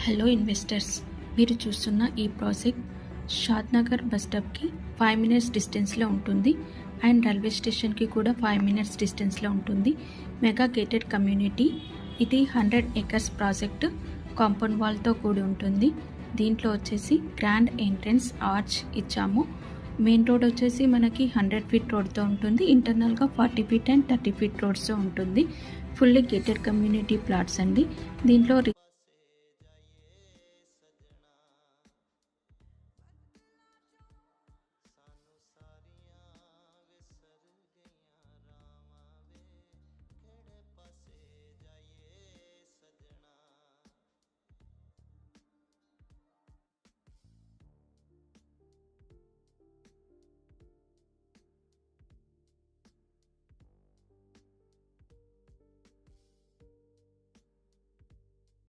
Hello investors, మీరు చూస్తున్న ఈ ప్రాజెక్ట్ షాద్నగర్ బస్ స్టాప్కి 5 మినిట్స్ డిస్టెన్స్లో ఉంటుంది అండ్ రైల్వే స్టేషన్కి కూడా 5 మినిట్స్ డిస్టెన్స్లో ఉంటుంది. Mega gated community. ఇది 100 ఎకర్స్ ప్రాజెక్ట్. కాంపౌండ్ వాల్తో కూడి ఉంటుంది. దీంట్లో వచ్చేసి గ్రాండ్ ఎంట్రన్స్ ఆర్చ్ ఇచ్చాము. మెయిన్ రోడ్ వచ్చేసి మనకి 100 ఫీట్ రోడ్తో ఉంటుంది. ఇంటర్నల్గా 40 ఫీట్ అండ్ 30 ఫీట్ రోడ్స్తో ఉంటుంది. ఫుల్లీ గేటెడ్ కమ్యూనిటీ ప్లాట్స్ అండి. దీంట్లో